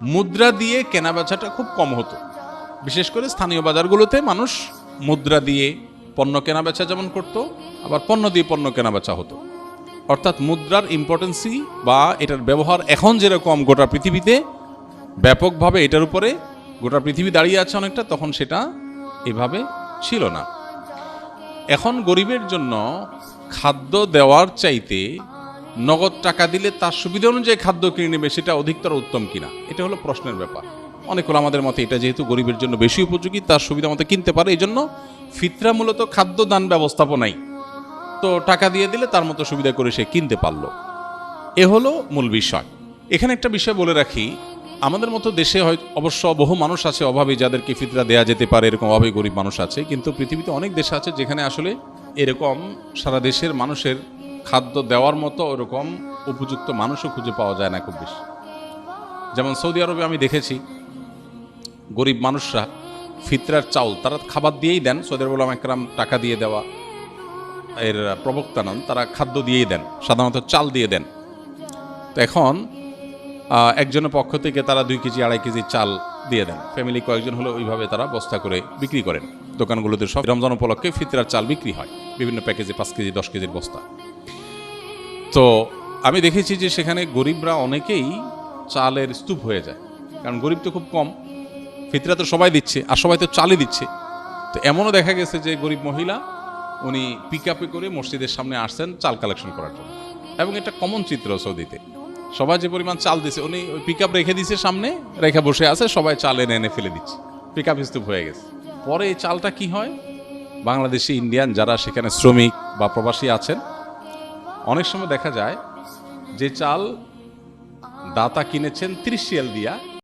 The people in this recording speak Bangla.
মুদ্রা দিয়ে কেনা বেচাটা খুব কম হতো। বিশেষ করে স্থানীয় বাজারগুলোতে মানুষ মুদ্রা দিয়ে পণ্য কেনা বেচা যেমন করত, আবার পণ্য দিয়ে পণ্য কেনা বেচা হতো। অর্থাৎ মুদ্রার ইম্পর্টেন্সি বা এটার ব্যবহার এখন যেরকম গোটা পৃথিবীতে ব্যাপকভাবে এটার উপরে গোটা পৃথিবী দাঁড়িয়ে আছে অনেকটা, তখন সেটা এভাবে ছিল না। এখন গরিবের জন্য খাদ্য দেওয়ার চাইতে নগদ টাকা দিলে তার সুবিধা অনুযায়ী খাদ্য কিনে নেবে, সেটা অধিকতর উত্তম কিনা, এটা হলো প্রশ্নের ব্যাপার। অনেক আমাদের মতে এটা যেহেতু গরিবের জন্য বেশি উপযোগী, তার সুবিধা মতো কিনতে পারে, এই জন্য ফিতরা মূলত খাদ্য দান ব্যবস্থাপনাই, তো টাকা দিয়ে দিলে তার মতো সুবিধা করে সে কিনতে পারলো। এ হলো মূল বিষয়। এখানে একটা বিষয় বলে রাখি, আমাদের মতো দেশে হয় অবশ্য বহু মানুষ আছে অভাবী, যাদেরকে ফিতরা দেয়া যেতে পারে, এরকম অভাবী গরিব মানুষ আছে, কিন্তু পৃথিবীতে অনেক দেশ আছে যেখানে আসলে এরকম সারা দেশের মানুষের খাদ্য দেওয়ার মতো ওরকম উপযুক্ত মানুষও খুঁজে পাওয়া যায় না খুব বেশি। যেমন সৌদি আরবে আমি দেখেছি গরিব মানুষরা ফিতরার চাউল তারা খাবার দিয়েই দেন। সৌদি আরব উলামা একরাম টাকা দিয়ে দেওয়া এর প্রবক্তা নন, তারা খাদ্য দিয়েই দেন, সাধারণত চাল দিয়ে দেন। তো এখন একজনের পক্ষ থেকে তারা 2 কেজি 2.5 কেজি চাল দিয়ে দেন। ফ্যামিলি কয়েকজন হলে ওইভাবে তারা বস্তা করে বিক্রি করেন। দোকানগুলোতে সব রমজান উপলক্ষে ফিতরার চাল বিক্রি হয় বিভিন্ন প্যাকেজে, 5 কেজি 10 কেজির বস্তা। তো আমি দেখেছি যে সেখানে গরিবরা অনেকেই চালের স্তূপ হয়ে যায়, কারণ গরিব তো খুব কম, ফিতরা তো সবাই দিচ্ছে আর সবাই তো চালই দিচ্ছে। তো এমনও দেখা গেছে যে গরিব মহিলা উনি পিক আপে করে মসজিদের সামনে আসছেন চাল কালেকশন করার জন্য, এবং এটা কমন চিত্র সৌদিতে। সবাই যে পরিমাণ চাল দিছে, উনি ওই পিক আপ রেখে দিছে সামনে, রেখে বসে আছে, সবাই চাল এনে এনে ফেলে দিচ্ছে, পিক আপ স্তূপ হয়ে গেছে। পরে এই চালটা কি হয়, বাংলাদেশি ইন্ডিয়ান যারা সেখানে শ্রমিক বা প্রবাসী আছেন, অনেক সময় দেখা যায় যে চাল দাতা কিনেছেন 30 রিয়াল দিয়া,